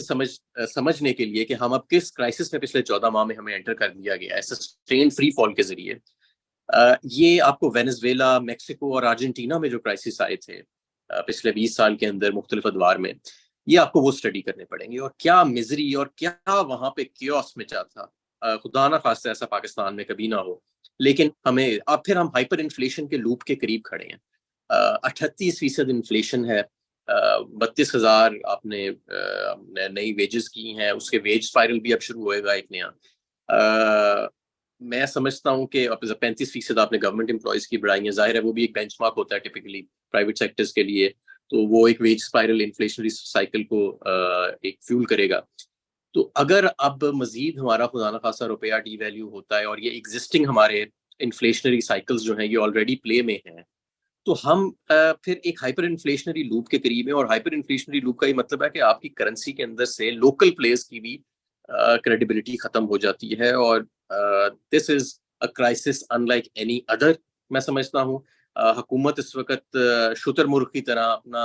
سمجھنے کے لیے کہ ہم اب کس کرائسس میں پچھلے 14 ماہ میں ہمیں انٹر کر دیا گیا ہے سسٹین فری فال کے ذریعے. یہ آپ کو وینزویلا، میکسیکو اور ارجنٹینا میں جو کرائسس آئے تھے پچھلے 20 سال کے اندر مختلف ادوار میں، یہ آپ کو وہ اسٹڈی کرنے پڑیں گے، اور کیا مزری اور کیا وہاں پہ کیوس مچا تھا. خدا نہ خواستہ ایسا پاکستان میں کبھی نہ ہو. لیکن پھر ہم ہائپر انفلیشن کے لوپ کے قریب کھڑے ہیں. 38% انفلیشن ہے. 32,000 آپ نے نئی ویجز کی ہیں، اس کے ویج اسپائرل بھی اب شروع ہوئے گا ایک نیا. میں سمجھتا ہوں کہ 35% آپ نے گورنمنٹ امپلائیز کی بڑھائی ہے. ظاہر ہے وہ بھی ایک بینچ مارک ہوتا ہے ٹپکلی پرائیویٹ سیکٹرز کے لیے، تو وہ ایک ویج اسپائرل انفلیشنری سائیکل کو ایک فیول کرے گا. تو اگر اب مزید ہمارا خدا نخواستہ روپیہ ڈی ویلیو ہوتا ہے اور یہ ایگزسٹنگ ہمارے انفلیشنری سائیکلز جو ہیں یہ آلریڈی پلے میں ہیں، تو ہم پھر ایک ہائپر انفلیشنری لوپ کے قریب ہیں. اور ہائپر انفلیشنری لوپ کا یہ مطلب ہے کہ آپ کی کرنسی کے اندر سے لوکل پلیئرز کی بھی کریڈیبلٹی ختم ہو جاتی ہے. اور this is a crisis unlike any other. میں سمجھتا ہوں حکومت اس وقت شتر مرغ کی طرح اپنا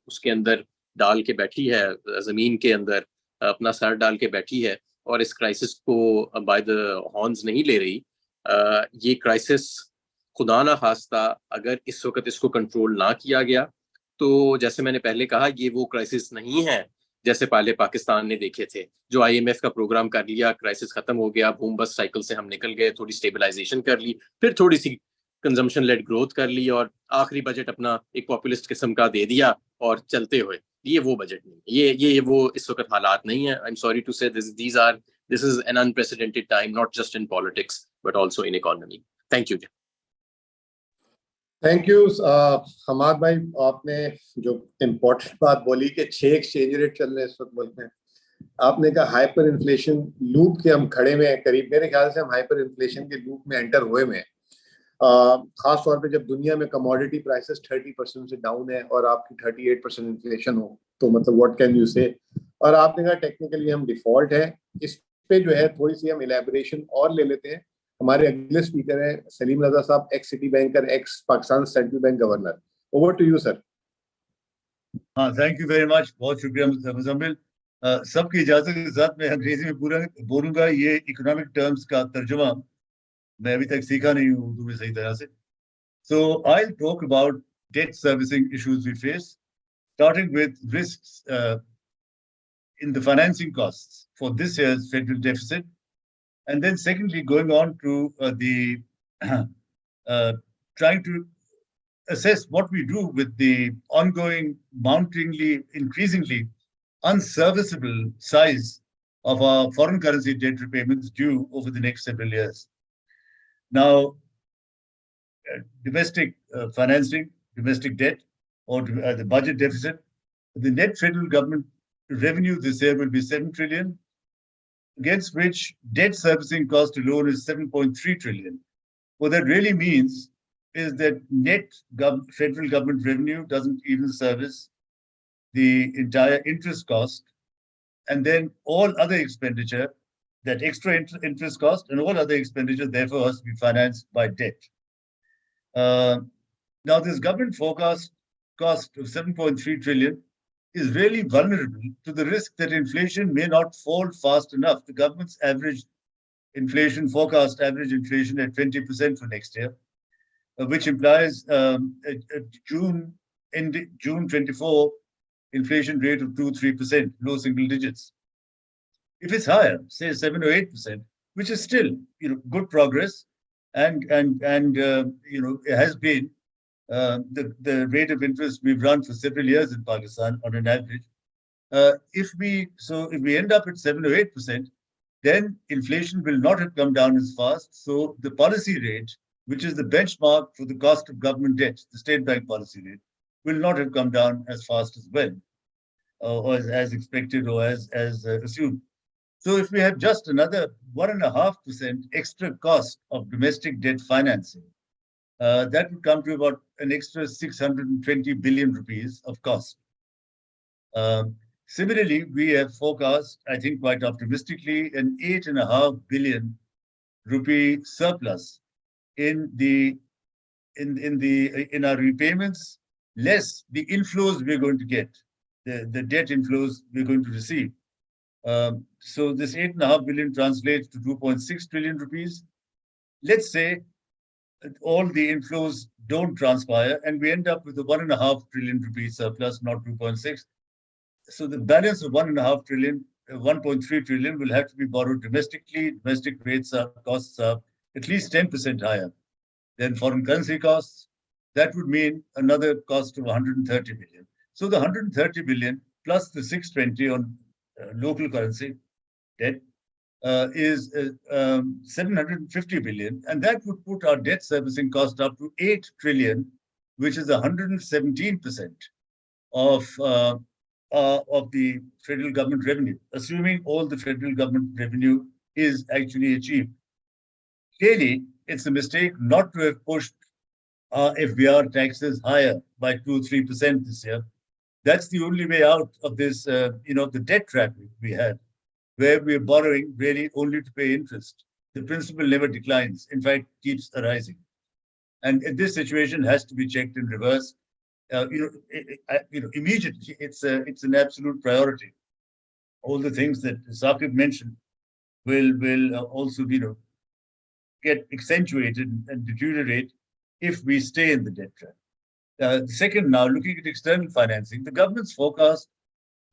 اس کے اندر ڈال کے بیٹھی ہے، زمین کے اندر اپنا سر ڈال کے بیٹھی ہے، اور اس کرائسس کو بائی دا ہارنز نہیں لے رہی. یہ کرائسس خدا نہ خواستہ اگر اس وقت اس کو کنٹرول نہ کیا گیا تو جیسے میں نے پہلے کہا، یہ وہ کرائسس نہیں ہے جیسے پہلے پاکستان نے دیکھے تھے، جو آئی ایم ایف کا پروگرام کر لیا، کرائسس ختم ہو گیا، بوم بس سائیکل سے ہم نکل گئے، تھوڑی سٹیبلائزیشن کر لی، پھر تھوڑی سی کنزمپشن لیڈ گروتھ کر لی، اور آخری بجٹ اپنا ایک پاپولسٹ قسم کا دے دیا اور چلتے ہوئے. یہ وہ بجٹ نہیں، یہ وہ اس وقت حالات نہیں ہیں. I'm sorry to say this is an unprecedented time, not just in politics but also in economy. Thank you. Thank you Hammad بھائی. آپ نے جو امپورٹنٹ بات بولی کہ 6 ایکسچینج ریٹ چل رہے ہیں اس وقت ملک میں. آپ نے کہا ہائپر انفلیشن لوپ کے ہم کھڑے ہوئے ہیں قریب. میرے خیال سے ہم ہائپر انفلیشن کے لوپ میں انٹر ہوئے میں، خاص طور پہ جب دنیا میں کموڈیٹی پرائسز 30% سے ڈاؤن ہے اور آپ کی 38% انفلیشن ہو تو مطلب واٹ کین یو سے. اور آپ نے کہا ٹیکنیکلی ہم ڈیفالٹ ہیں. اس پہ جو ہے تھوڑی سی ہم الیبوریشن اور لے لیتے ہیں. ہمارے اگلے اسپیکر ہیں Saleem Raza sahib, ex Citi banker, ex Pakistan central bank governor. Over to you sir. ہاں، تھینک یو ویری مچ. بہت شکریہ مزمل. سب کی اجازت کے ساتھ میں انگریزی میں پورا بولوں گا. یہ اکنامک ٹرمز کا ترجمہ میں ابھی تک سیکھا نہیں ہوں اردو میں صحیح طرح سے. So I'll talk about debt servicing issues we face, starting with risks in the financing costs for this year's federal deficit, and then secondly going on to trying to assess what we do with the ongoing, mountingly, increasingly unserviceable size of our foreign currency debt repayments due over the next several years. Now, domestic financing, domestic debt, or the budget deficit, the net federal government revenue this year will be 7 trillion, against which debt servicing cost alone is 7.3 trillion. What that really means is that net federal government revenue doesn't even service the entire interest cost, and then all other expenditure, that extra interest cost and all other expenditure therefore has to be financed by debt. Now this government forecast cost of 7.3 trillion is really vulnerable to the risk that inflation may not fall fast enough. The government's average inflation forecast, average inflation at 20% for next year, which implies a June 24 inflation rate of 2-3%, low single digits. If it's higher, say 7 or 8%, which is still, good progress, and it has been the rate of interest we've run for several years in Pakistan on an average. If we end up at 7 or 8%, then inflation will not have come down as fast. So the policy rate, which is the benchmark for the cost of government debt, the state bank policy rate, will not have come down as fast as well, or as expected or as assumed. So if we have just another 1.5% extra cost of domestic debt financing, that would come to about an extra 620 billion rupees of cost. Similarly, we have forecast, I think quite optimistically, an 8.5 billion rupee surplus in our repayments, less the inflows we're going to get the debt inflows we're going to receive. So this 8.5 billion translates to 2.6 trillion rupees. Let's say all the inflows don't transpire and we end up with a 1.5 trillion rupees surplus, not 2.6. So the balance of 1.5 trillion, 1.3 trillion will have to be borrowed domestically. Domestic costs are at least 10% higher than foreign currency costs. That would mean another cost of 130 billion. So the 130 billion plus the 620 on local currency debt is 750 billion, and that would put our debt servicing cost up to 8 trillion, which is 117% of the federal government revenue, assuming all the federal government revenue is actually achieved. Clearly, it's a mistake not to have pushed our FBR taxes higher by 2 or 3% this year. That's the only way out of this, the debt trap we had, where we're borrowing really only to pay interest. The principal never declines, in fact, keeps arising. And this situation has to be checked in reverse. Immediately, it's an absolute priority. All the things that Saqib mentioned will also, get accentuated and deteriorate if we stay in the debt trap. Second, now looking at external financing, the government's forecast,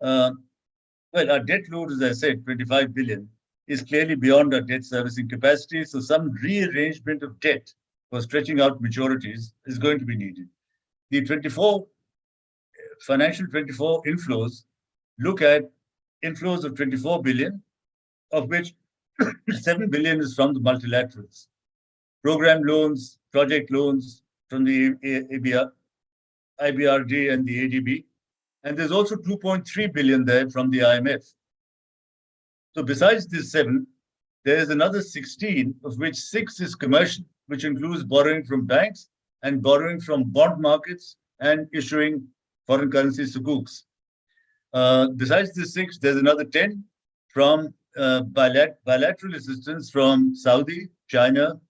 our debt load, as I said, 25 billion, is clearly beyond our debt servicing capacity. So some rearrangement of debt for stretching out maturities is going to be needed. The financial 24 inflows look at inflows of 24 billion, of which 7 billion is from the multilaterals. Program loans, project loans from the IBRD and the ADB. And there's also 2.3 billion there from the IMF. So besides this 7, there is another 16, of which 6 is commercial, which includes borrowing from banks and borrowing from bond markets and issuing foreign currency sukuks. Besides this 6, there's another 10 from bilateral assistance from Saudi, China,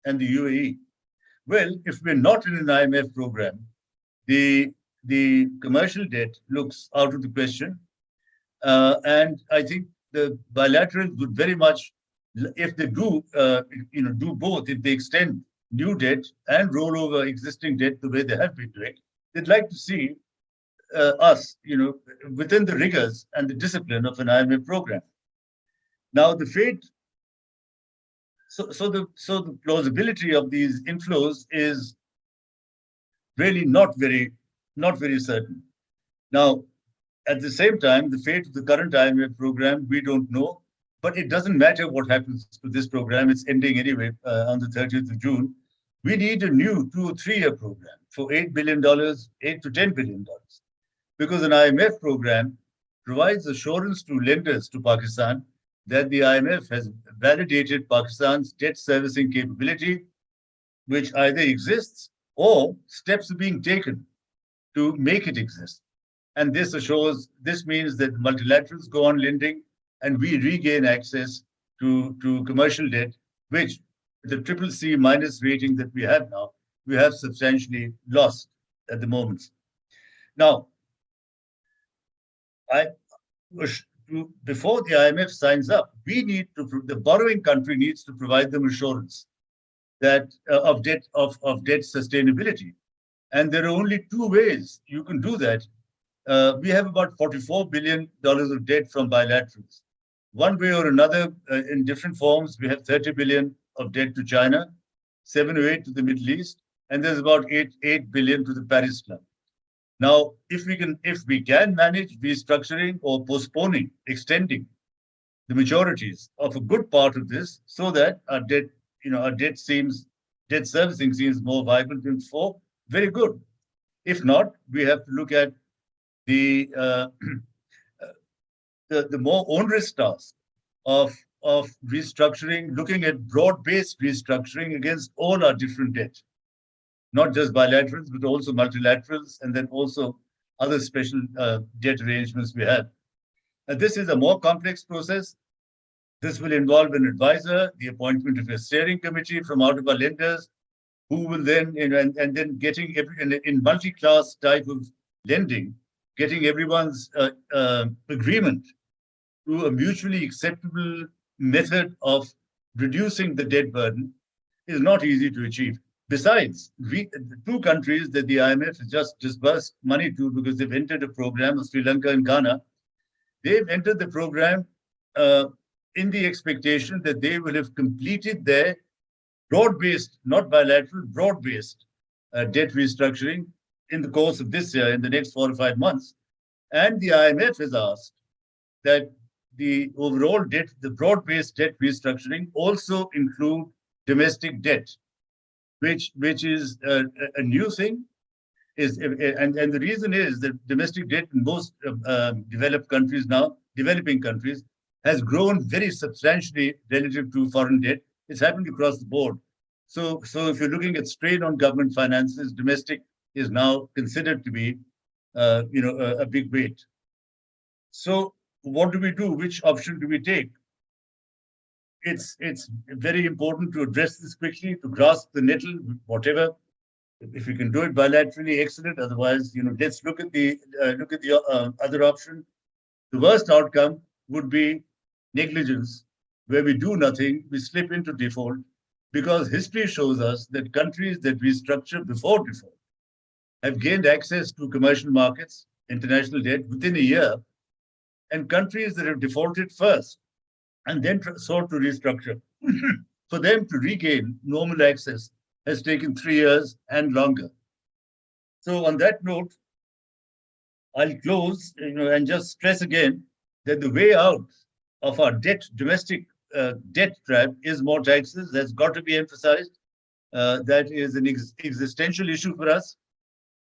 and the UAE. Well, if we're not in an IMF program, the commercial debt looks out of the question. And I think the bilaterals would very much, if they do both, if they extend new debt and roll over existing debt the way they have been doing, they'd like to see us, within the rigors and the discipline of an IMF program. Now, the fate, so the plausibility of these inflows is really not very certain. Now, at the same time, the fate of the current IMF program, we don't know, but it doesn't matter what happens to this program. It's ending anyway on the 30th of June. We need a new 2 or 3 year program for $8 billion, $8 to $10 billion, because an IMF program provides assurance to lenders to Pakistan that the IMF has validated Pakistan's debt servicing capability, which either exists or steps are being taken to make it exist. And this means that multilaterals go on lending and we regain access to commercial debt, which the CCC minus rating that we have now, we have substantially lost at the moment. Now, before the IMF signs up, the borrowing country needs to provide them assurance that of debt sustainability. And there are only 2 ways you can do that. We have about $44 billion of debt from bilaterals. One way or another, in different forms, we have 30 billion of debt to China, 7 or 8 to the Middle East, and there's about 8 billion to the Paris Club. Now, if we can manage restructuring or postponing, extending the maturities of a good part of this, so that our debt servicing seems more viable than before, very good. If not, we have to look at the more onerous task of restructuring, looking at broad-based restructuring against all our different debt, not just bilaterals, but also multilaterals, and then also other special debt arrangements we have. And this is a more complex process. This will involve an advisor, the appointment of a steering committee from out of our lenders, who will then, and then getting in multi-class type of lending, getting everyone's agreement to a mutually acceptable method of reducing the debt burden is not easy to achieve. Besides, the two countries that the IMF has just disbursed money to because they've entered a program of Sri Lanka and Ghana, they've entered the program in the expectation that they will have completed their broad-based, not bilateral, broad-based debt restructuring in the course of this year, in the next 4 to 5 months. And the IMF has asked that the overall debt, the broad-based debt restructuring also include domestic debt, which is a new thing. And the reason is that domestic debt in most developed countries now, developing countries, has grown very substantially relative to foreign debt. It's happened across the board. So if you're looking at strain on government finances, domestic is now considered to be, a big weight. So what do we do? Which option do we take? It's very important to address this quickly, to grasp the nettle, whatever. If we can do it bilaterally, excellent. Otherwise, let's look at the other option. The worst outcome would be negligence, where we do nothing, we slip into default, because history shows us that countries that restructure before default have gained access to commercial markets, international debt within a year, and countries that have defaulted first and then sought to restructure, for them to regain normal access has taken 3 years and longer. So on that note, I'll close, and just stress again that the way out of our domestic debt trap is more taxes. That's got to be emphasized. That is an existential issue for us,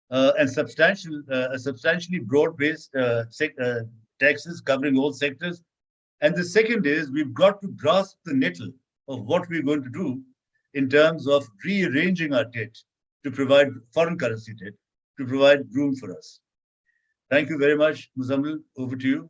and substantially broad-based taxes covering all sectors. And the second is we've got to grasp the nettle of what we're going to do in terms of rearranging our debt to provide foreign currency debt, to provide room for us. Thank you very much, Muzammil. Over to you.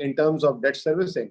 in terms of debt servicing,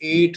8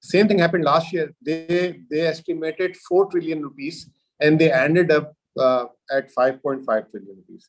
Same thing happened last year. They estimated 4 trillion rupees and they ended up at 5.5 trillion rupees.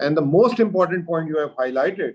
And the most important point you have highlighted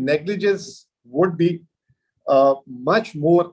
negligence would be much more,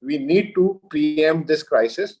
We need to preempt this crisis.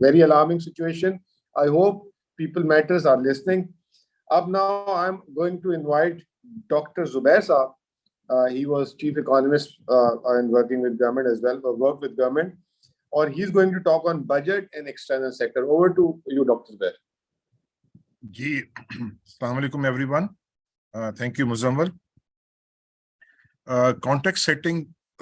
Very alarming situation. I hope people matters are listening. Up now, I'm going to invite Dr. Zubair Saab. He was chief economist and working with government as well, worked with government. Or he's going to talk on budget and external sector. Over to you, Dr. Zubair. Ji, Assalamu alaikum everyone. Thank you, Muzammil. Context setting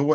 2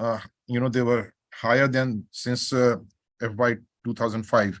they were higher than since FY 2005.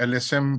LSM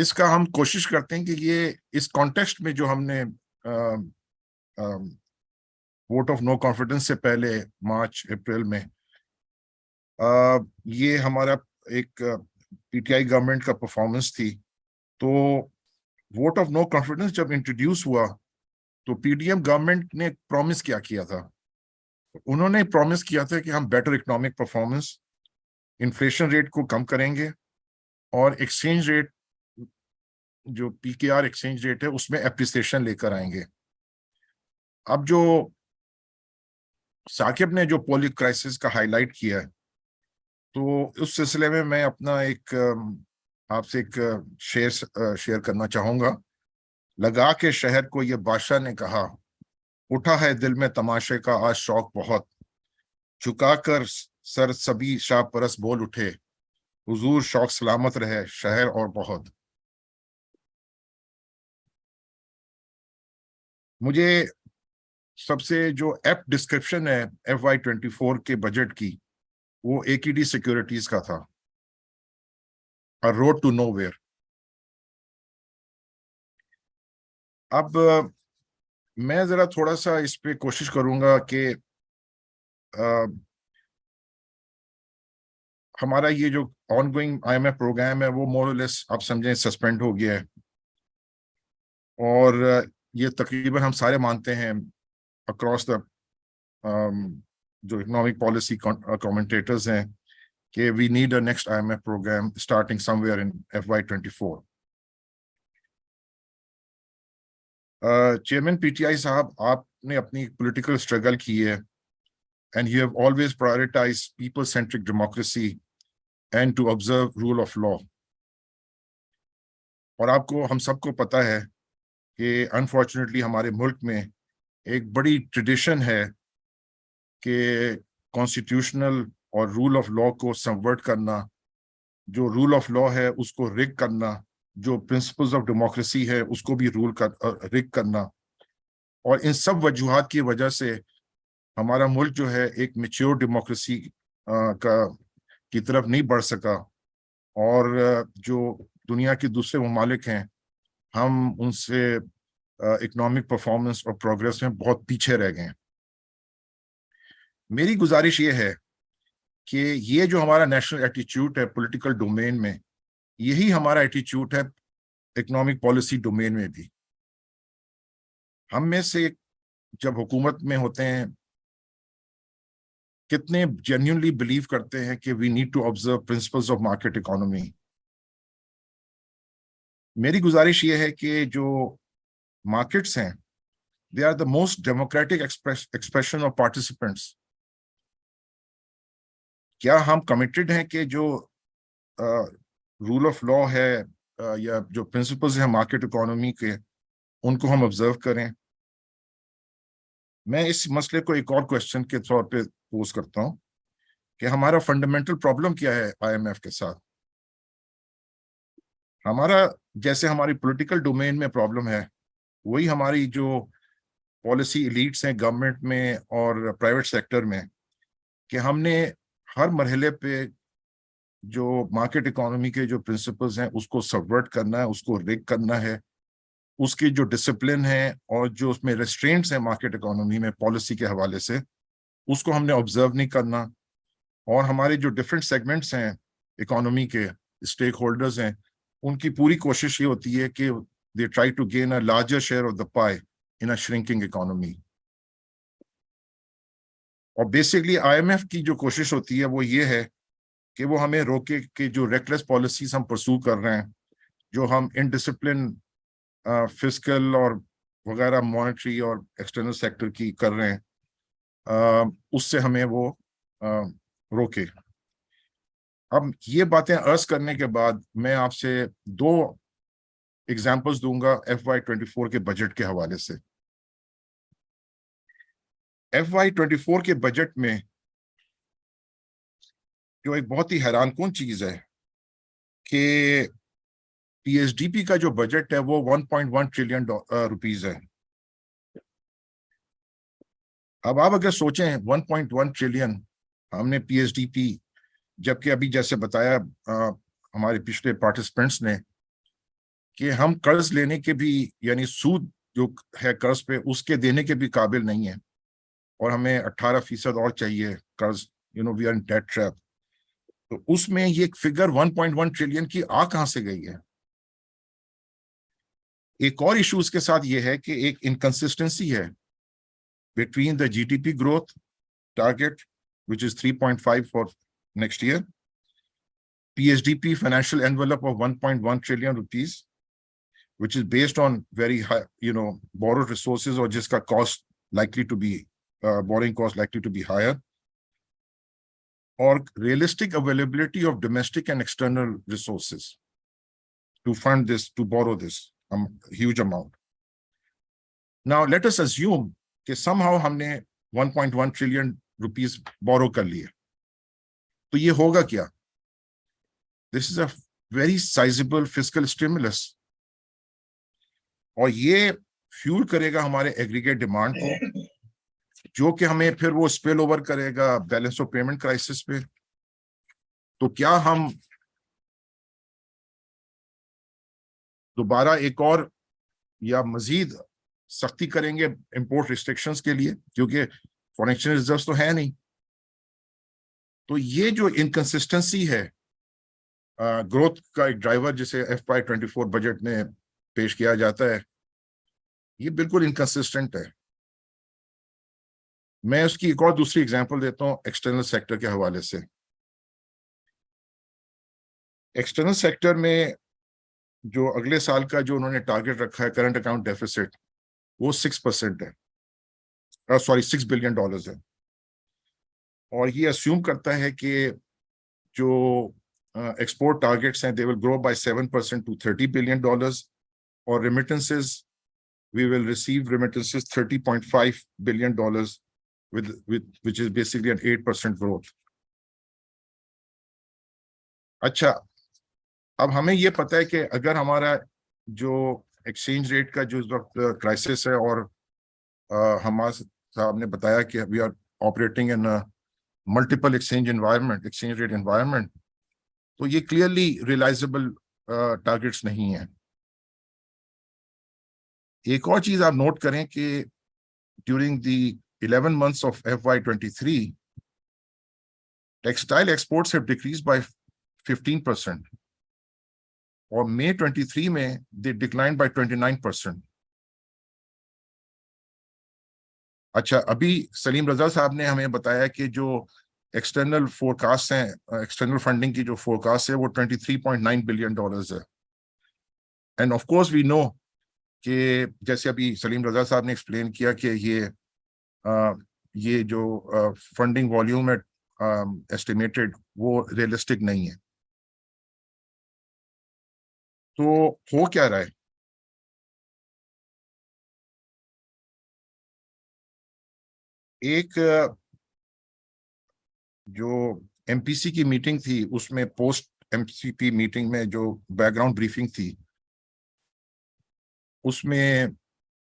اس کا ہم کوشش کرتے ہیں کہ یہ اس context میں جو ہم نے ووٹ آف نو کانفیڈنس سے پہلے مارچ اپریل میں یہ ہمارا ایک پی ٹی آئی گورنمنٹ کا پرفارمنس تھی. تو ووٹ آف نو کانفیڈنس جب انٹروڈیوس ہوا تو پی ڈی ایم گورنمنٹ نے پرومس کیا تھا. انہوں نے پرومس کیا تھا کہ ہم better economic performance, inflation rate کو کم کریں گے، اور ایکسچینج ریٹ جو پی کے آر ایکسچینج ریٹ ہے اس میں اپریسیشن لے کر آئیں گے. اب جو ثاقب نے جو پولک کرائسس کا ہائی لائٹ کیا ہے، تو اس سلسلے میں اپنا ایک آپ سے ایک شیئر کرنا چاہوں گا. لگا کے شہر کو یہ بادشاہ نے کہا، اٹھا ہے دل میں تماشے کا آج شوق بہت، چکا کر سر سبھی شاہ پرس بول اٹھے، حضور شوق سلامت رہے شہر اور بہت. مجھے سب سے جو ایپ ڈسکرپشن ہے FY24 کے بجٹ کی، وہ AKD سیکورٹیز کا تھا، A road to nowhere. اب میں ذرا تھوڑا سا اس پہ کوشش کروں گا کہ ہمارا یہ جو آن گوئنگ IMF پروگرام ہے وہ مور اور لیس آپ سمجھیں سسپینڈ ہو گیا ہے، اور یہ تقریباً ہم سارے مانتے ہیں اکراس دا جو اکنامک پالیسی کامنٹیٹرز ہیں کہ we need a next IMF programme starting somewhere in FY24. Chairman P T I صاحب، آپ نے اپنی پولیٹیکل اسٹرگل کی ہے، and you have always prioritised people centric democracy and to observe rule of law. اور آپ کو، ہم سب کو پتہ ہے کہ انفارچونیٹلی ہمارے ملک میں ایک بڑی ٹریڈیشن ہے کہ کانسٹیٹیوشنل اور رول آف لا کو سبورٹ کرنا، جو رول آف لا ہے اس کو ریگ کرنا، جو پرنسپلز آف ڈیموکریسی ہے اس کو بھی ریگ کرنا. اور ان سب وجوہات کی وجہ سے ہمارا ملک جو ہے ایک میچور ڈیموکریسی کی طرف نہیں بڑھ سکا، اور جو دنیا کے دوسرے ممالک ہیں ہم ان سے اکنامک پرفارمنس اور پروگریس میں بہت پیچھے رہ گئے ہیں. میری گزارش یہ ہے کہ یہ جو ہمارا نیشنل ایٹیچیوڈ ہے پولیٹیکل ڈومین میں، یہی ہمارا ایٹیچیوڈ ہے اکنامک پالیسی ڈومین میں بھی. ہم میں سے جب حکومت میں ہوتے ہیں کتنے جینیونلی بلیو کرتے ہیں کہ we need to observe principles of market economy. میری گزارش یہ ہے کہ جو مارکیٹس ہیں they are the most democratic expression of participants. کیا ہم کمیٹڈ ہیں کہ جو رول آف لا ہے یا جو پرنسپلز ہیں مارکیٹ اکانومی کے، ان کو ہم آبزرو کریں؟ میں اس مسئلے کو ایک اور کویشچن کے طور پہ پوز کرتا ہوں کہ ہمارا فنڈامنٹل پرابلم کیا ہے IMF کے ساتھ. ہمارا جیسے ہماری پولیٹیکل ڈومین میں پرابلم ہے، وہی ہماری جو پالیسی ایلیٹس ہیں گورنمنٹ میں اور پرائیویٹ سیکٹر میں، کہ ہم نے ہر مرحلے پہ جو مارکیٹ اکانومی کے جو پرنسپلز ہیں اس کو سبورٹ کرنا ہے، اس کو ریگ کرنا ہے. اس کی جو ڈسپلن ہے اور جو اس میں ریسٹرینٹس ہیں مارکیٹ اکانومی میں پالیسی کے حوالے سے، اس کو ہم نے آبزرو نہیں کرنا. اور ہمارے جو ڈفرینٹ سیگمنٹس ہیں اکانومی کے، اسٹیک ہولڈرز ہیں، ان کی پوری کوشش یہ ہوتی ہے کہ they try to gain a larger share of the pie in a shrinking economy. اور بیسکلی IMF کی جو کوشش ہوتی ہے وہ یہ ہے کہ وہ ہمیں روکے کہ جو ریکلیس پالیسیز ہم پرسو کر رہے ہیں، جو ہم انڈسپلن فسکل اور وغیرہ مانیٹری اور ایکسٹرنل سیکٹر کی کر رہے ہیں، اس سے ہمیں وہ روکے. اب یہ باتیں عرض کرنے کے بعد میں آپ سے 2 ایگزامپلس دوں گا FY24 کے بجٹ کے حوالے سے. FY24 کے بجٹ میں جو ایک بہت ہی حیران کن چیز ہے کہ PSDP کا جو بجٹ ہے وہ 1.1 ٹریلین روپیز ہے. اب آپ اگر سوچیں 1.1 ٹریلین ہم نے PSDP، جبکہ ابھی جیسے بتایا ہمارے پچھلے پارٹیسپینٹس نے کہ ہم قرض لینے کے بھی یعنی سود جو ہے قرض پہ اس کے دینے کے بھی قابل نہیں ہیں اور ہمیں 18% اور چاہیے قرض, we are in debt trap. تو اس میں یہ فگر 1.1 ٹریلین کی آ کہاں سے گئی ہے؟ ایک اور ایشو اس کے ساتھ یہ ہے کہ ایک انکنسسٹنسی ہے between the G D P growth target which is 3.5 for next year, PSDP financial envelope of 1.1 trillion rupees, which is based on very high, borrowed resources or jiska cost likely to be, borrowing cost likely to be higher, or realistic availability of domestic and external resources to fund this, to borrow this huge amount. Now, let us assume that somehow humne 1.1 trillion rupees borrow kar liye. تو یہ ہوگا کیا؟ This is a very sizable fiscal stimulus. اور یہ fuel کرے گا ہمارے aggregate demand کو جو کہ ہمیں پھر وہ اسپل اوور کرے گا بیلنس آف پیمنٹ کرائسس پہ. تو کیا ہم دوبارہ ایک اور یا مزید سختی کریں گے امپورٹ ریسٹرکشنز کے لیے کیونکہ فارن ایکسچینج ریزروز تو ہے نہیں؟ تو یہ جو انکنسسٹنسی ہے گروتھ کا ایک ڈرائیور جسے FY24 بجٹ میں پیش کیا جاتا ہے یہ بالکل انکنسسٹنٹ ہے. میں اس کی ایک اور دوسری اگزامپل دیتا ہوں ایکسٹرنل سیکٹر کے حوالے سے. ایکسٹرنل سیکٹر میں جو اگلے سال کا جو انہوں نے ٹارگیٹ رکھا ہے کرنٹ اکاؤنٹ ڈیفیسٹ وہ 6% ہے, $6 بلین ہے. اور یہ اسیوم کرتا ہے کہ جو ایکسپورٹ ٹارگیٹس ہیں they will grow by 7% to $30 billion اور remittances we will receive remittances $30.5 billion which is basically an 8% growth. اچھا اب ہمیں یہ پتہ ہے کہ اگر ہمارا جو ایکسچینج ریٹ کا جو اس وقت کرائسس ہے اور حماد صاحب نے بتایا کہ we are operating in a multiple exchange rate environment, تو یہ کلیئرلی ریلائزبل ٹارگیٹس نہیں ہیں. ایک اور چیز آپ نوٹ کریں کہ during the 11 months of FY23 textile exports have decreased by 15% اور May 23 میں they declined by 29%. اچھا ابھی سلیم رضا صاحب نے ہمیں بتایا کہ جو ایکسٹرنل فورکاسٹ ہیں ایکسٹرنل فنڈنگ کی جو فورکاسٹ ہے وہ $23.9 بلین ہے. اینڈ آف کورس وی نو کہ جیسے ابھی سلیم رضا صاحب نے ایکسپلین کیا کہ یہ جو فنڈنگ والیوم ہے ایسٹیمیٹڈ وہ ریئلسٹک نہیں ہے. تو ہو کیا رہا ہے؟ ایک جو ایم پی سی کی میٹنگ تھی اس میں پوسٹ ایم سی پی میٹنگ میں جو بیک گراؤنڈ بریفنگ تھی اس میں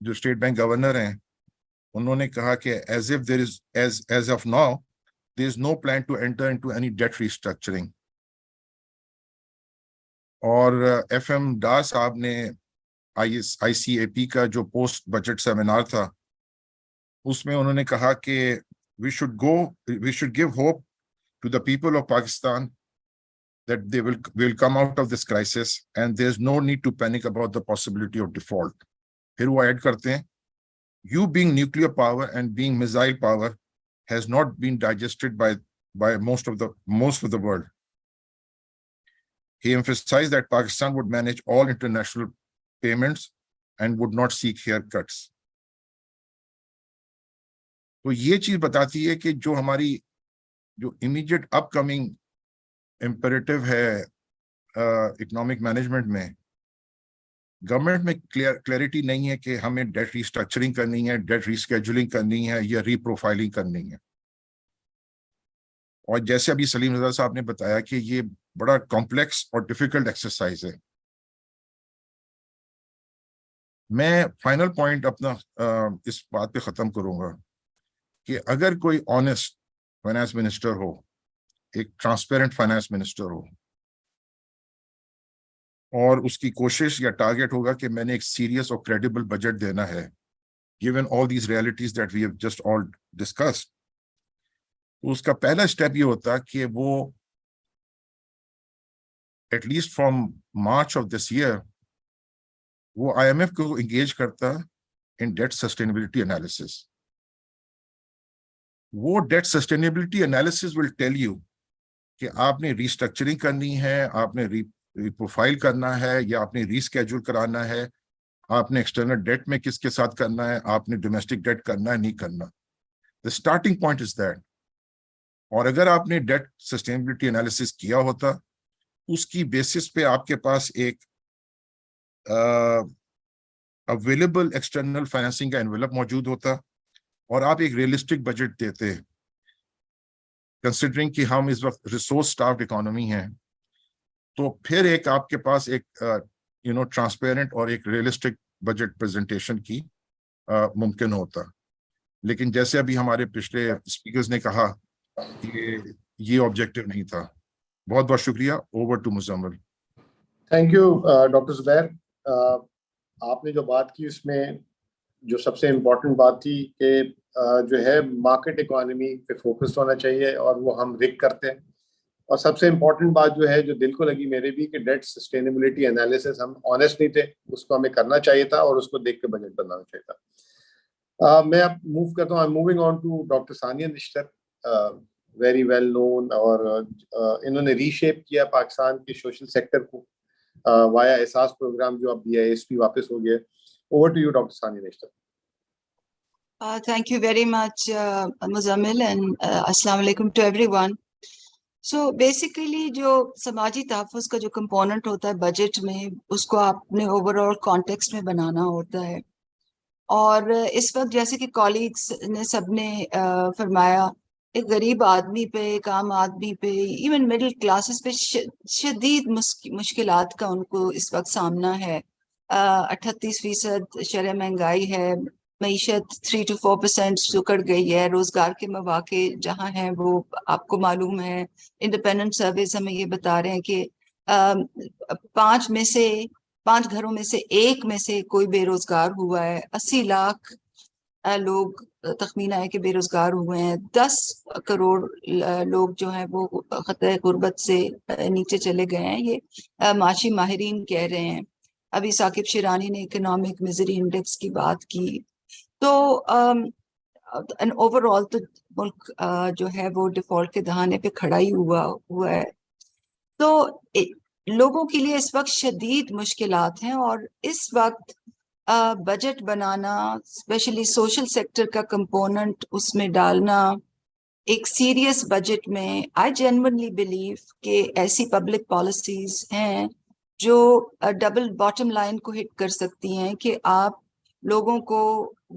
جو اسٹیٹ بینک گورنر ہیں انہوں نے کہا کہ as of now there is no plan to enter into any debt restructuring. اور ایف ایم ڈار صاحب نے آئی سی اے پی کا جو پوسٹ بجٹ سیمینار تھا اس میں انہوں نے کہا کہ we should give hope to the people of Pakistan that they will come out of this crisis and there's no need to panic about the possibility of default. پھر وہ add کرتے ہیں you being nuclear power and being missile power has not been digested by most of the world. He emphasized that Pakistan would manage all international payments and would not seek haircuts. تو یہ چیز بتاتی ہے کہ جو ہماری جو immediate اپ coming imperative ہے اکنامک مینجمنٹ میں گورنمنٹ میں کلیئرٹی نہیں ہے کہ ہمیں ڈیٹ ریسٹرکچرنگ کرنی ہے, ڈیٹ ریسکیجولنگ کرنی ہے یا ری پروفائلنگ کرنی ہے. اور جیسے ابھی سلیم رضا صاحب نے بتایا کہ یہ بڑا کمپلیکس اور ڈیفیکلٹ ایکسرسائز ہے. میں فائنل پوائنٹ اپنا اس بات پہ ختم کروں گا کہ اگر کوئی آنیسٹ فائنانس منسٹر ہو, ایک ٹرانسپیرنٹ فائنانس منسٹر ہو, اور اس کی کوشش یا ٹارگیٹ ہوگا کہ میں نے ایک سیریس اور کریڈیبل بجٹ دینا ہے given all these realities that we have just all discussed. اس کا پہلا اسٹیپ یہ ہوتا کہ وہ at least from March of this year وہ آئی ایم ایف کو انگیج کرتا ان ڈیٹ سسٹینیبلٹی انالیسس. وہ debt sustainability analysis will tell you کہ آپ نے ریسٹرکچرنگ کرنی ہے, آپ نے ریپروفائل کرنا ہے, یا آپ نے ریسکیجول کرانا ہے, آپ نے ایکسٹرنل ڈیٹ میں کس کے ساتھ کرنا ہے, آپ نے ڈومیسٹک ڈیٹ کرنا ہے نہیں کرنا. The starting point is that. اور اگر آپ نے ڈیٹ سسٹینیبلٹی انالیسس کیا ہوتا, اس کی بیسس پہ آپ کے پاس ایک اویلیبل ایکسٹرنل فائنینسنگ کا انویلپ موجود ہوتا, اور آپ ایک ریئلسٹک بجٹ دیتے, کنسیڈرنگ کہ ہم اس وقت ریسورس اسٹاروڈ اکانومی ہیں, تو پھر ایک آپ کے پاس ایک ٹرانسپیرنٹ اور ایک ریئلسٹک بجٹ پریزنٹیشن کی ممکن ہوتا. لیکن جیسے ابھی ہمارے پچھلے اسپیکرز نے کہا کہ یہ آبجیکٹو نہیں تھا. بہت بہت شکریہ. Over to Muzammil. Thank you doctor Zubair. آپ نے جو بات کی اس میں جو سب سے امپورٹنٹ بات تھی کہ جو ہے مارکیٹ اکانومی پہ فوکس ہونا چاہیے, اور وہ ہم رک کرتے ہیں. اور سب سے امپورٹنٹ بات جو ہے جو دل کو لگی میرے بھی کہ ڈیٹ سسٹینیبلٹی انالیسس ہم آنیسٹ نہیں تھے, اس کو ہمیں کرنا چاہیے تھا اور اس کو دیکھ کے بجٹ بنانا چاہیے تھا. میں اب موو کرتا ہوں, moving on to doctor Sania Nishtar, very well known, اور انہوں نے ری شیپ کیا پاکستان کے سوشل سیکٹر کو وایا احساس پروگرام جو اب BISP واپس ہو گیا. Over to you doctor Sania Nishtar. Thank you very much, Muzammil, and Assalamu alaikum to everyone. So basically جو سماجی تحفظ کا جو کمپوننٹ ہوتا ہے بجٹ میں, اس کو آپ نے اوور آل کانٹیکسٹ میں بنانا ہوتا ہے. اور اس وقت جیسے کہ کالیگس نے سب نے فرمایا, ایک غریب آدمی پہ, ایک عام آدمی پہ, ایون مڈل کلاسز پہ شدید مشکلات کا ان کو اس وقت سامنا ہے. 38% شرح مہنگائی ہے, معیشت 3 to 4% سکڑ گئی ہے, روزگار کے مواقع جہاں ہیں وہ آپ کو معلوم ہے. انڈیپینڈنٹ سرویز ہمیں یہ بتا رہے ہیں کہ 5 گھروں میں سے ایک میں سے کوئی بے روزگار ہوا ہے. 80 لاکھ لوگ تخمینہ ہے کہ بے روزگار ہوئے ہیں. 10 کروڑ لوگ جو ہیں وہ خطۂ غربت سے نیچے چلے گئے ہیں. یہ معاشی ماہرین کہہ رہے ہیں. ابھی ثاقب شیرانی نے اکنامک میزری انڈیکس کی بات کی. تو اوور آل تو ملک جو ہے وہ ڈیفالٹ کے دہانے پہ کھڑا ہی ہوا ہے. تو لوگوں کے لیے اس وقت شدید مشکلات ہیں, اور اس وقت بجٹ بنانا, اسپیشلی سوشل سیکٹر کا کمپوننٹ اس میں ڈالنا ایک سیریس بجٹ میں, آئی جینورلی بلیو کہ ایسی پبلک پالیسیز ہیں جو ڈبل باٹم لائن کو ہٹ کر سکتی ہیں کہ آپ لوگوں کو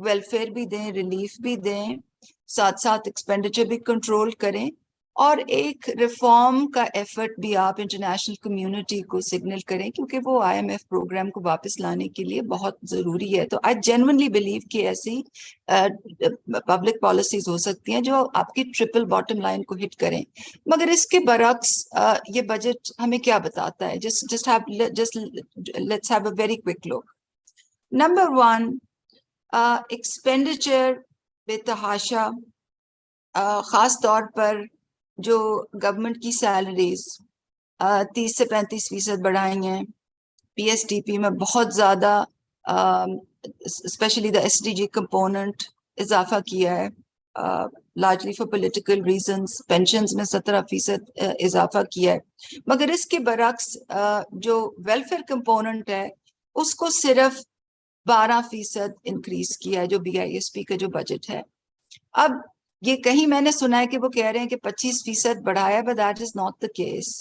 ویلفیئر بھی دیں, ریلیف بھی دیں, ساتھ ساتھ ایکسپینڈیچر بھی کنٹرول کریں, اور ایک ریفارم کا ایفرٹ بھی آپ انٹرنیشنل کمیونٹی کو سگنل کریں, کیونکہ وہ IMF پروگرام کو واپس لانے کے لیے بہت ضروری ہے. تو آئی جینورلی بلیو کہ ایسی پبلک پالیسیز ہو سکتی ہیں جو آپ کی ٹرپل باٹم لائن کو ہٹ کریں. مگر اس کے برعکس یہ بجٹ ہمیں کیا بتاتا ہے؟ just let's have a very quick look. Number 1, expenditure بے تحاشا, خاص طور پر جو گورنمنٹ کی سیلریز 30 سے 35% بڑھائی ہیں. PSDP میں بہت زیادہ اسپیشلی دا SDG کمپوننٹ اضافہ کیا ہے, largely for political reasons. Pensions میں 17% اضافہ کیا ہے. مگر اس کے برعکس جو ویلفیئر کمپوننٹ ہے اس کو صرف 12% انکریز کیا ہے, جو BISP کا جو بجٹ ہے. اب یہ کہیں میں نے سنا ہے کہ وہ کہہ رہے ہیں کہ 25% بڑھایا, but that is not the case.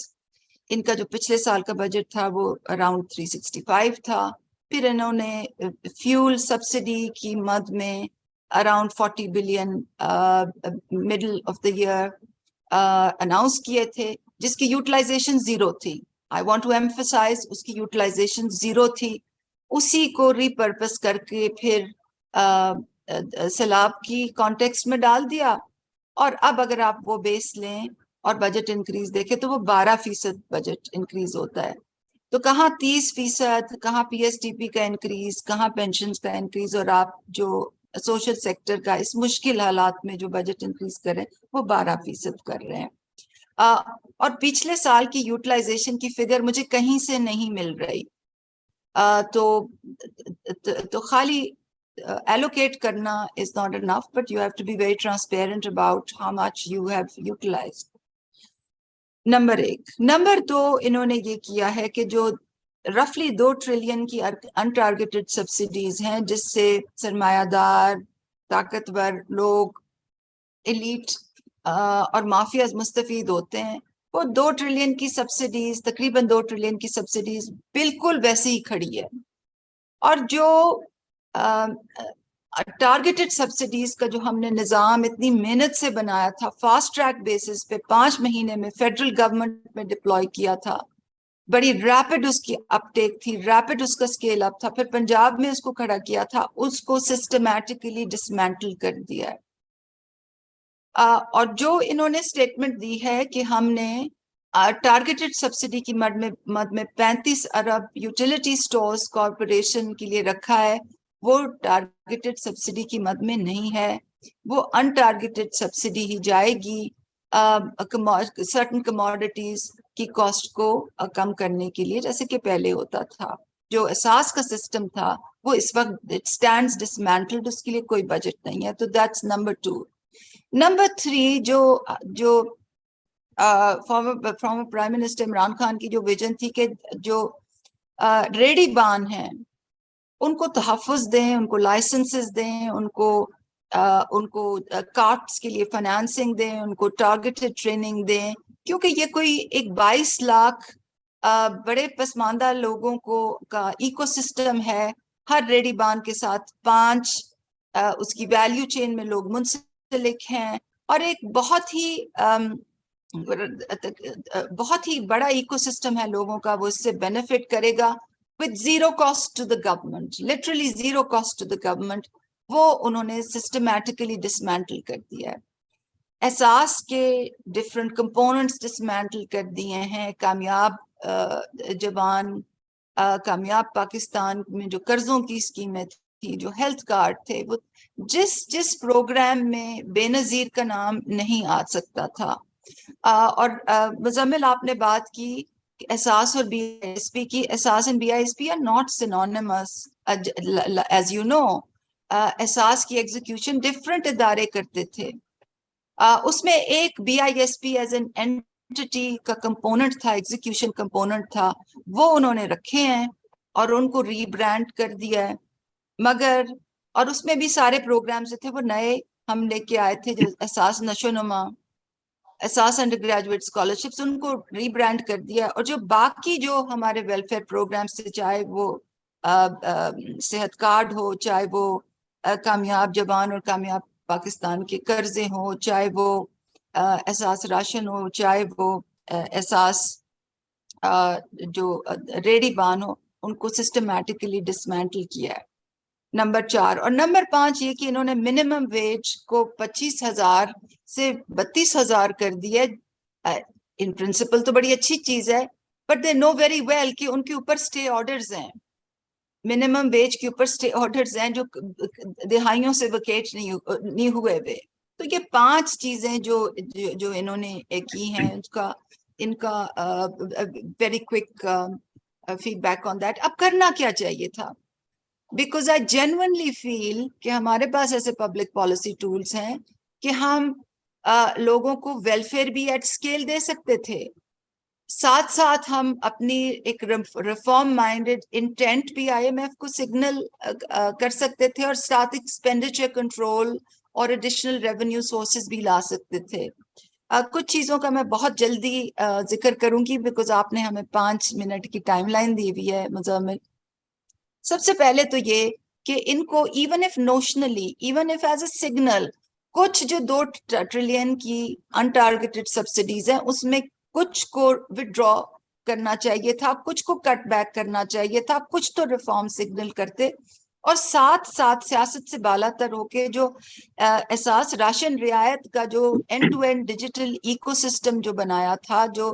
ان کا جو پچھلے سال کا بجٹ تھا وہ اراؤنڈ 365 تھا. پھر انہوں نے فیول سبسڈی کی مد میں around 40 billion middle of the year announce کیے تھے, جس کی یوٹیلائزیشن 0 تھی. آئی وانٹ ٹو ایمفسائز, اس کی یوٹیلائزیشن 0 تھی. اسی کو ری پرپس کر کے پھر سیلاب کی کانٹیکسٹ میں ڈال دیا. اور اب اگر آپ وہ بیس لیں اور بجٹ انکریز دیکھیں تو وہ 12% بجٹ انکریز ہوتا ہے. تو کہاں 30%, کہاں PSDP کا انکریز, کہاں پینشنز کا انکریز, اور آپ جو سوشل سیکٹر کا اس مشکل حالات میں جو بجٹ انکریز کریں وہ 12% کر رہے ہیں. اور پچھلے سال کی یوٹیلائزیشن کی فگر مجھے کہیں سے نہیں مل رہی. تو خالی allocate کرنا is not enough, but you have to be very transparent about how much you have utilized. Number 1. Number 2, انہوں نے یہ کیا ہے کہ جو رفلی 2 ٹریلین کی انٹارگیٹڈ سبسڈیز ہیں جس سے سرمایہ دار, طاقتور لوگ, ایلیٹ اور مافیاز مستفید ہوتے ہیں, وہ 2 ٹریلین کی سبسڈیز, تقریباً 2 ٹریلین کی سبسڈیز بالکل ویسے ہی کھڑی ہے. اور جو ٹارگیٹڈ سبسڈیز کا جو ہم نے نظام اتنی محنت سے بنایا تھا, فاسٹ ٹریک بیسس پہ 5 مہینے میں فیڈرل گورنمنٹ میں ڈپلوائے کیا تھا, بڑی ریپڈ اس کی اپٹیک تھی, ریپڈ اس کا اسکیل اپ تھا, پھر پنجاب میں اس کو کھڑا کیا تھا, اس کو سسٹمیٹکلی ڈسمینٹل کر دیا ہے. اور جو انہوں نے اسٹیٹمنٹ دی ہے کہ ہم نے ٹارگیٹڈ سبسڈی کی مد میں 35 ارب یوٹیلیٹی سٹورز کارپوریشن کے لیے رکھا ہے, وہ ٹارگیٹڈ سبسڈی کی مد میں نہیں ہے, وہ ان ٹارگیٹڈ سبسڈی ہی جائے گی سرٹن کموڈیٹیز کی کاسٹ کو کم کرنے کے لیے, جیسے کہ پہلے ہوتا تھا. جو اساس کا سسٹم تھا وہ اس وقت اٹ اسٹینڈز ڈسمینٹلڈ, اس کے لیے کوئی بجٹ نہیں ہے. تو دیٹس نمبر 2. نمبر 3, جو فرامر پرائم منسٹر عمران خان کی جو ویژن تھی کہ جو ریڈی بان ہیں ان کو تحفظ دیں, ان کو لائسنسز دیں, ان کو کارٹس کے لیے فنانسنگ دیں, ان کو ٹارگیٹڈ ٹریننگ دیں, کیونکہ یہ کوئی ایک 22 لاکھ بڑے پسماندہ لوگوں کا ایکو سسٹم ہے. ہر ریڈی بان کے ساتھ 5 اس کی ویلیو چین میں لوگ منسلک ہیں, اور ایک بہت ہی بڑا ایکو سسٹم ہے لوگوں کا, وہ اس سے بینیفٹ کرے گا with zero cost to the government, literally zero cost to the government. وہ انہوں نے systematically dismantle کر دیا ہے. احساس کے different components dismantle کر دیے ہیں. کامیاب جوان, کامیاب پاکستان میں جو قرضوں کی اسکیمیں تھی, جو ہیلتھ کارڈ تھے, وہ جس پروگرام میں بے نظیر کا نام نہیں آ سکتا تھا. اور مزمل آپ نے بات کی احساس اور BISP کی. احساس and BISP are not synonymous. As you know, احساس کی ایگزیکیوشن ڈفرینٹ ادارے کرتے تھے. اس میں ایک BISP ایز این اینٹی کا کمپوننٹ تھا, ایگزیکیوشن کمپوننٹ تھا, وہ انہوں نے رکھے ہیں اور ان کو ری برانڈ کر دیا ہے. مگر اور اس میں بھی سارے پروگرامز جو تھے وہ نئے ہم لے کے آئے تھے, جو احساس نشو نما, احساس انڈر گریجویٹ اسکالرشپس, ان کو ری برانڈ کر دیا. اور جو باقی جو ہمارے ویلفیئر پروگرامس تھے, چاہے وہ صحت کارڈ ہو, چاہے وہ کامیاب جوان اور کامیاب پاکستان کے قرضے ہوں, چاہے وہ احساس راشن ہو, چاہے وہ احساس جو ریڈی بان ہو, ان کو سسٹمیٹکلی ڈسمینٹل کیا ہے. نمبر 4. اور نمبر 5 یہ کہ انہوں نے منیمم ویج کو 25,000 سے 32,000 کر دیا. ان پرنسپل تو بڑی اچھی چیز ہے, but they know very well کہ ان کے اوپر اسٹے آرڈرز ہیں, منیمم ویج کے اوپر اسٹے آرڈرز ہیں جو دہائیوں سے ویکیٹ نہیں ہوئے ہوئے. تو یہ 5 چیزیں جو انہوں نے کی ہیں, ان کا very quick feedback on that. اب کرنا کیا چاہیے تھا؟ بیکاز آئی جینوئنلی فیل کہ ہمارے پاس ایسے پبلک پالیسی ٹولز ہیں کہ ہم لوگوں کو ویلفیئر بھی ایٹ اسکیل دے سکتے تھے, ساتھ ساتھ ہم اپنی ایک ریفارم مائنڈڈ انٹینٹ بھی IMF کو سگنل کر سکتے تھے, اور ساتھ ایکسپینڈیچر کنٹرول اور ایڈیشنل ریونیو سورسز بھی لا سکتے تھے. کچھ چیزوں کا میں بہت جلدی ذکر کروں گی بیکاز آپ نے ہمیں 5 منٹ کی ٹائم لائن دی ہوئی ہے مزمل. سب سے پہلے تو یہ کہ ان کو even if notionally, even if as a signal, کچھ جو 2 ٹریلین کی انٹارگیٹڈ سبسڈیز ہیں اس میں کچھ کو وڈرا کرنا چاہیے تھا, کچھ کو کٹ بیک کرنا چاہیے تھا, کچھ تو ریفارم سگنل کرتے, اور ساتھ ساتھ سیاست سے بالا تر ہو کے جو احساس راشن رعایت کا جو end to end digital ecosystem جو بنایا تھا, جو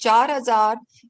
4000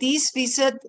30%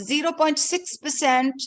0.6%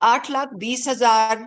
8,20,000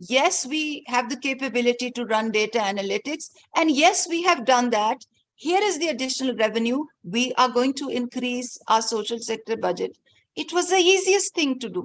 yes we have the capability to run data analytics, and yes we have done that, here is the additional revenue, we are going to increase our social sector budget. It was the easiest thing to do.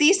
30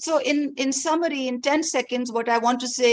So in summary, in 10 seconds, what I want to say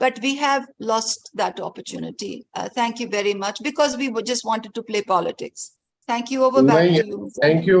but we have lost that opportunity. Thank you very much, because we just wanted to play politics. Thank you. Over back to you. Thank you,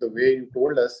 the way you told us,